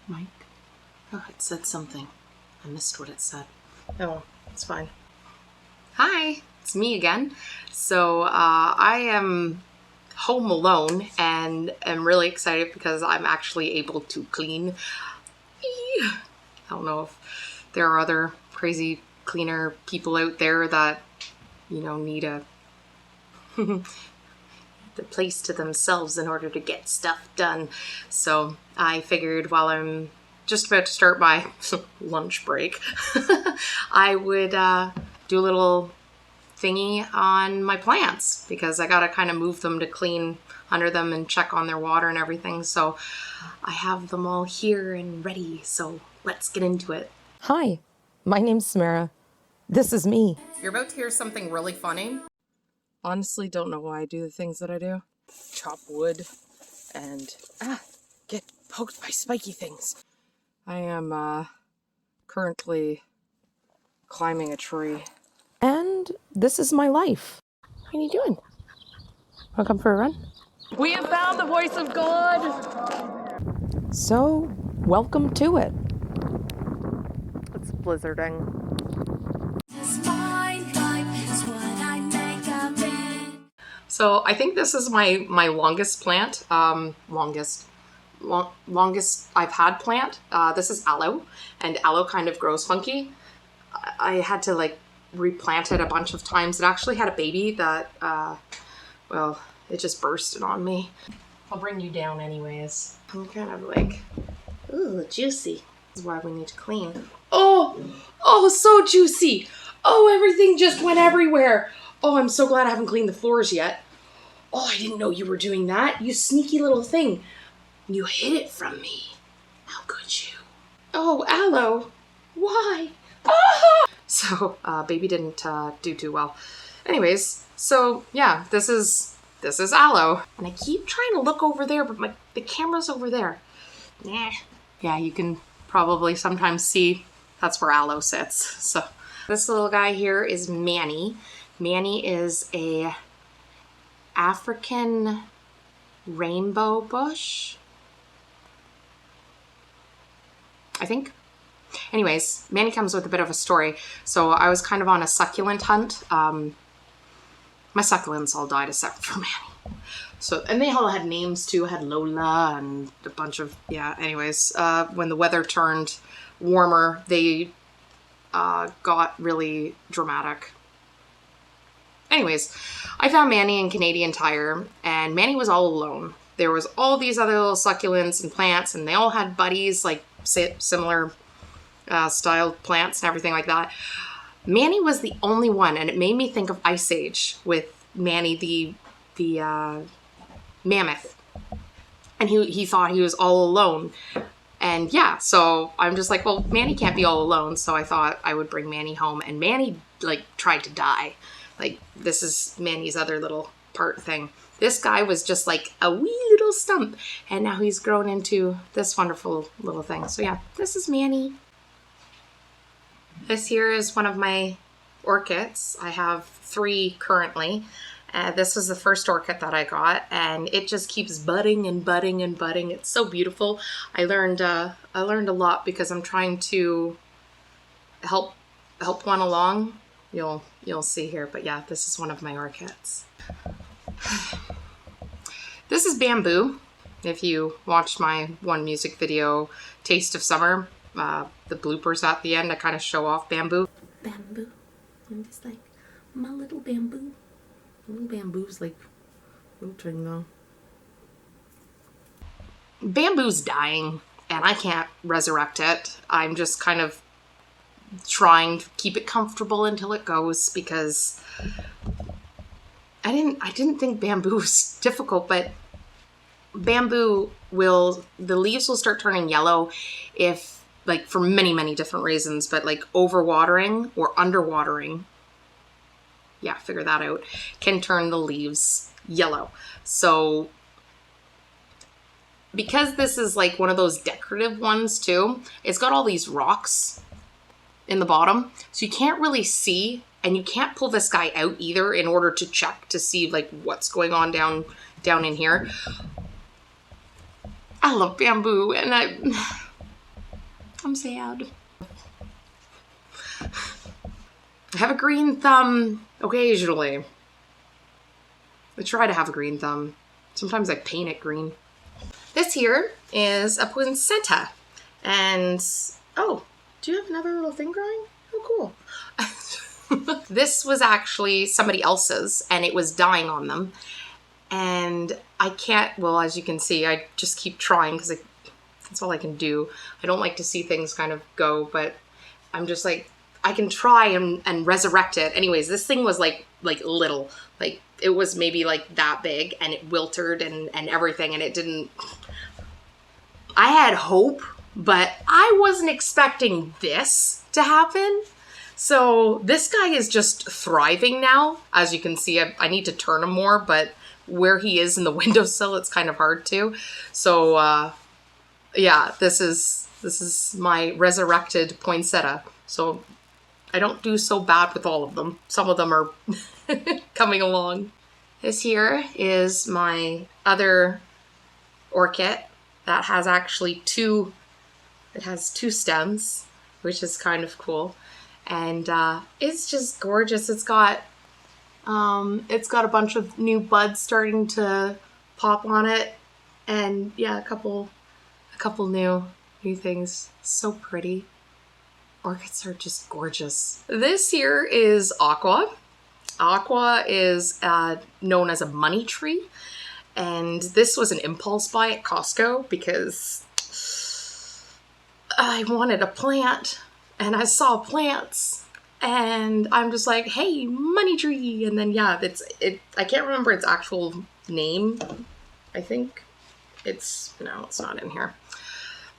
Mike? Oh, it said something. I missed what it said. Oh, it's fine. Hi, it's me again. So I am home alone and am really excited because I'm actually able to clean. I don't know if there are other crazy cleaner people out there that, you know, need the place to themselves in order to get stuff done. So I figured while I'm just about to start my lunch break, I would do a little thingy on my plants because I gotta kind of move them to clean under them and check on their water and everything. So I have them all here and ready. So let's get into it. Hi, my name's Samara. This is me. You're about to hear something really funny. Honestly, don't know why I do the things that I do. Chop wood and get poked by spiky things. I am currently climbing a tree. And this is my life. What are you doing? Wanna come for a run? We have found the voice of God! So, welcome to it. It's blizzarding. So I think this is my longest plant. Longest I've had plant. This is aloe, and aloe kind of grows funky. I had to like replant it a bunch of times. It actually had a baby that, well, it just bursted on me. I'll bring you down anyways. I'm kind of like, ooh, juicy. This is why we need to clean. Oh, so juicy. Oh, everything just went everywhere. Oh, I'm so glad I haven't cleaned the floors yet. Oh, I didn't know you were doing that. You sneaky little thing. You hid it from me. How could you? Oh, aloe. Why? Ah! So, baby didn't do too well. Anyways, so yeah, this is aloe. And I keep trying to look over there, but the camera's over there. Nah. Yeah, you can probably sometimes see that's where aloe sits. So this little guy here is Manny. Manny is a African rainbow bush, I think. Anyways, Manny comes with a bit of a story. So I was kind of on a succulent hunt. My succulents all died except for Manny. So, and they all had names too. I had Lola and a bunch of, yeah, anyways. When the weather turned warmer, they got really dramatic. Anyways, I found Manny in Canadian Tire, and Manny was all alone. There was all these other little succulents and plants, and they all had buddies, like similar styled plants and everything like that. Manny was the only one, and it made me think of Ice Age with Manny the mammoth. And he thought he was all alone. And yeah, so I'm just like, well, Manny can't be all alone, so I thought I would bring Manny home, and Manny, like, tried to die. Like, this is Manny's other little part thing. This guy was just like a wee little stump, and now he's grown into this wonderful little thing. So yeah, this is Manny. This here is one of my orchids. I have 3 currently. This was the first orchid that I got, and it just keeps budding and budding and budding. It's so beautiful. I learned a lot because I'm trying to help one along. You'll see here, but yeah, this is one of my orchids. This is bamboo. If you watched my one music video, Taste of Summer, the bloopers at the end, I kind of show off bamboo. Bamboo. I'm just like, my little bamboo. Little bamboo's like wilting though. Bamboo's dying, and I can't resurrect it. I'm just kind of trying to keep it comfortable until it goes, because I didn't think bamboo was difficult, but bamboo the leaves will start turning yellow if, like, for many different reasons, but like overwatering or underwatering, yeah, figure that out, can turn the leaves yellow. So because this is like one of those decorative ones too, it's got all these rocks in the bottom, so you can't really see, and you can't pull this guy out either in order to check to see like what's going on down in here. I love bamboo, and I'm sad. I have a green thumb occasionally. I try to have a green thumb. Sometimes I paint it green. This here is a poinsettia. And, oh, do you have another little thing growing? Oh, cool. This was actually somebody else's, and it was dying on them. And I can't, well, as you can see, I just keep trying because that's all I can do. I don't like to see things kind of go, but I'm just like, I can try and resurrect it. Anyways, this thing was like little, like it was maybe like that big, and it wilted and everything, and it didn't, I had hope, but I wasn't expecting this to happen. So this guy is just thriving now. As you can see, I need to turn him more, but where he is in the windowsill, it's kind of hard to. So yeah, this is my resurrected poinsettia. So I don't do so bad with all of them. Some of them are coming along. This here is my other orchid that has actually two stems, which is kind of cool. And it's just gorgeous. It's got a bunch of new buds starting to pop on it. And yeah, a couple new things. So pretty. Orchids are just gorgeous. This here is aqua. Aqua is known as a money tree. And this was an impulse buy at Costco because I wanted a plant and I saw plants and I'm just like, hey, money tree. And then, yeah, I can't remember its actual name. I think no, it's not in here.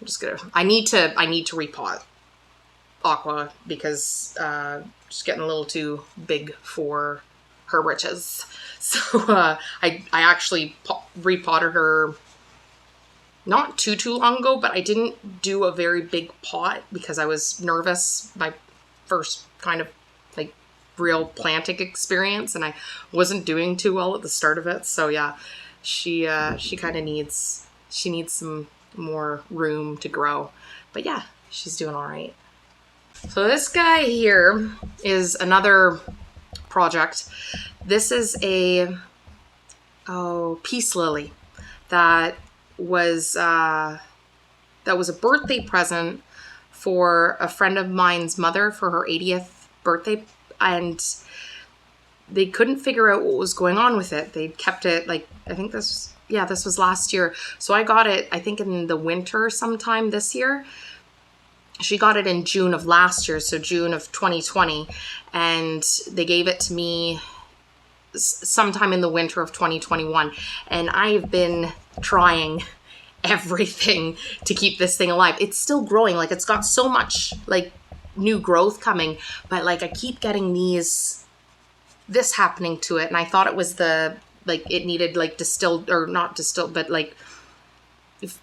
I'm just gonna, I need to repot aqua because just getting a little too big for her britches. So I actually repotted her not too long ago, but I didn't do a very big pot because I was nervous. My first kind of like real planting experience, and I wasn't doing too well at the start of it. So yeah, she kind of needs some more room to grow. But yeah, she's doing all right. So this guy here is another project. This is a peace lily that was a birthday present for a friend of mine's mother for her 80th birthday, and they couldn't figure out what was going on with it. They'd kept it, like, I think this was last year. So I got it, I think in the winter sometime this year. She got it in June of last year, so June of 2020, and they gave it to me sometime in the winter of 2021. And I've been trying everything to keep this thing alive. It's still growing, like it's got so much like new growth coming, but like I keep getting this happening to it. And I thought it was it needed like distilled, or not distilled, but like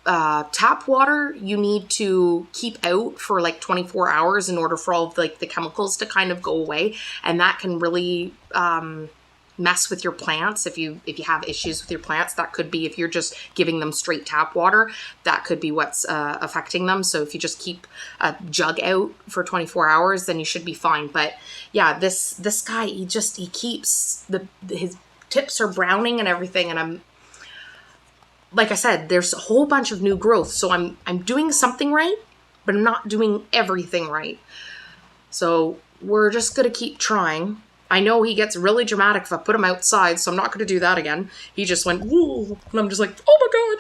tap water you need to keep out for like 24 hours in order for all of like the chemicals to kind of go away, and that can really mess with your plants. If you have issues with your plants, that could be, if you're just giving them straight tap water, that could be what's affecting them. So if you just keep a jug out for 24 hours, then you should be fine. But yeah, this guy, he keeps his tips are browning and everything, and I'm like I said, there's a whole bunch of new growth. So I'm doing something right, but I'm not doing everything right. So we're just going to keep trying. I know he gets really dramatic if I put him outside, so I'm not going to do that again. He just went, woo, and I'm just like, oh my God.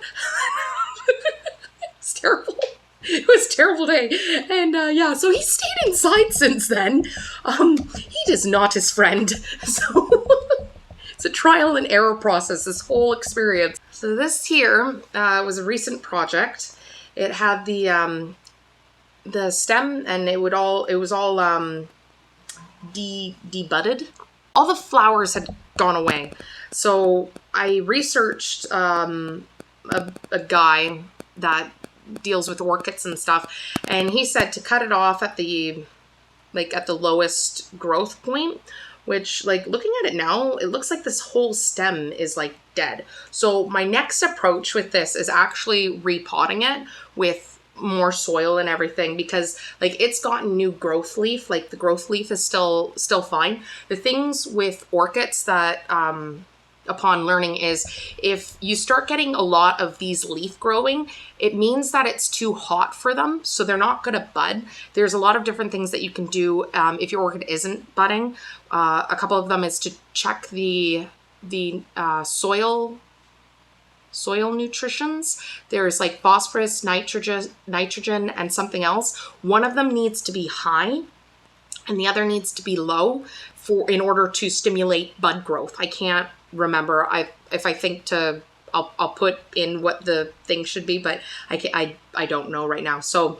It's terrible. It was a terrible day. And yeah, so he stayed inside since then. He is not his friend. So it's a trial and error process, this whole experience. So this here was a recent project. It had the stem, and it was all debudded. All the flowers had gone away. So I researched a guy that deals with orchids and stuff, and he said to cut it off at the lowest growth point, which, like, looking at it now, it looks like this whole stem is like dead. So my next approach with this is actually repotting it with more soil and everything, because like it's gotten new growth leaf. Like the growth leaf is still fine. The things with orchids that upon learning is if you start getting a lot of these leaf growing, it means that it's too hot for them, so they're not going to bud. There's a lot of different things that you can do if your orchid isn't budding. A couple of them is to check the soil nutritions. There's like phosphorus, nitrogen, and something else. One of them needs to be high and the other needs to be low in order to stimulate bud growth. I can't remember. If I think to, I'll put in what the thing should be, but I don't know right now. So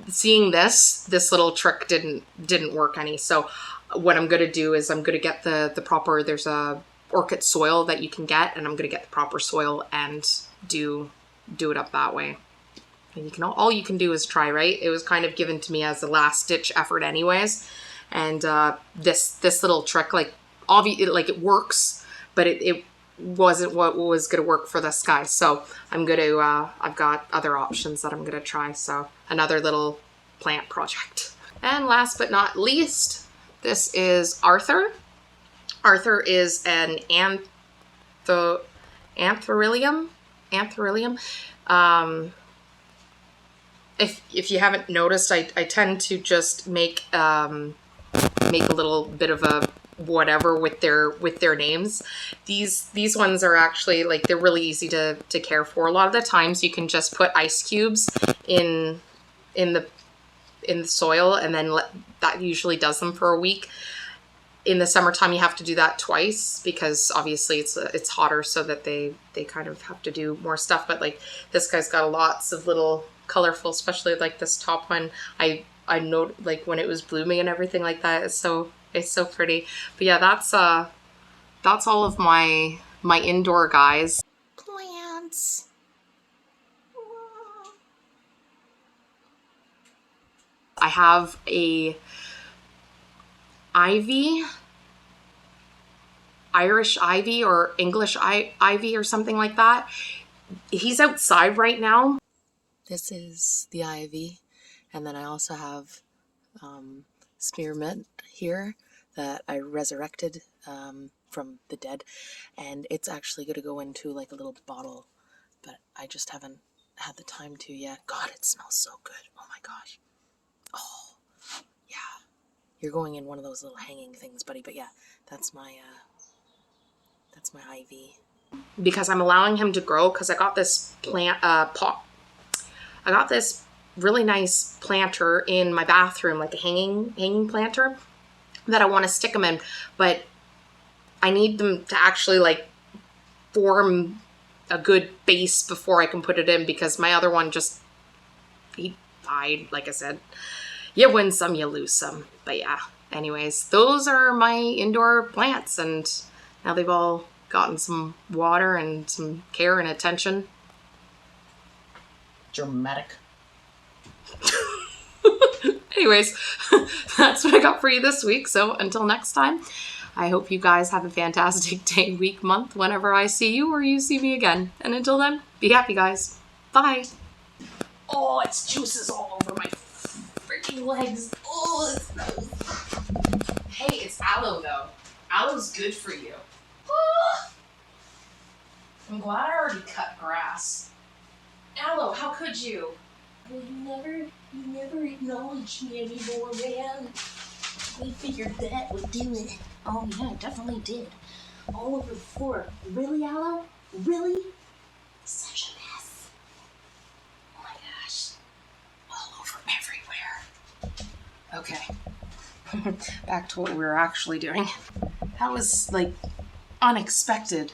seeing this little trick didn't work any. So what I'm gonna do is I'm gonna get the proper, there's a orchid soil that you can get, and I'm gonna get the proper soil and do it up that way. And you can, all you can do is try, right? It was kind of given to me as a last ditch effort anyways. And this little trick, like obviously, like it works, but it wasn't what was gonna work for this guy. So I'm gonna I've got other options that I'm gonna try. So another little plant project. And last but not least, this is Arthur. Arthur is an anthurium. If you haven't noticed, I tend to just make a little bit of a whatever with their names. These ones are actually like, they're really easy to care for. A lot of the times you can just put ice cubes in the soil, and then that usually does them for a week. In the summertime, you have to do that twice because obviously it's hotter, so that they kind of have to do more stuff. But like this guy's got lots of little colorful, especially like this top one. I know, like when it was blooming and everything like that. It's so pretty. But yeah, that's all of my indoor guys. Plants. I have a ivy, Irish ivy or English ivy or something like that. He's outside right now. This is the ivy. And then I also have spearmint here that I resurrected from the dead. And it's actually going to go into like a little bottle, but I just haven't had the time to yet. God, it smells so good. Oh my gosh. Oh, yeah. You're going in one of those little hanging things, buddy. But yeah, that's my ivy. Because I'm allowing him to grow, because I got this plant pot. I got this really nice planter in my bathroom, like a hanging planter that I want to stick them in, but I need them to actually like form a good base before I can put it in, because my other one he died. Like I said, you win some, you lose some. But yeah, anyways, those are my indoor plants, and now they've all gotten some water and some care and attention. Dramatic. Anyways, that's what I got for you this week. So until next time, I hope you guys have a fantastic day, week, month, whenever I see you or you see me again. And until then, be happy, guys. Bye. Oh, it's juices all over my freaking legs. Oh, it's gross. Hey, it's aloe though. Aloe's good for you. Oh, I'm glad I already cut grass. Aloe, how could you? Well, you never acknowledged me anymore, man. I figured that would do it. Oh yeah, it definitely did. All over the floor. Really, Aloe? Really? Such a mess. Oh my gosh. All over everywhere. Okay. Back to what we were actually doing. That was, like, unexpected.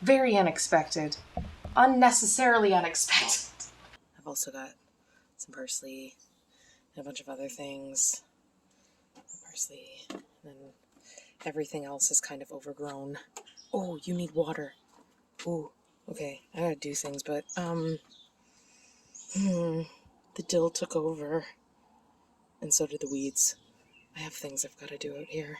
Very unexpected. Unnecessarily unexpected. I've also got some parsley and a bunch of other things. Parsley, and then everything else is kind of overgrown. Oh, you need water. Oh, okay. I gotta do things, but the dill took over, and so did the weeds. I have things I've got to do out here.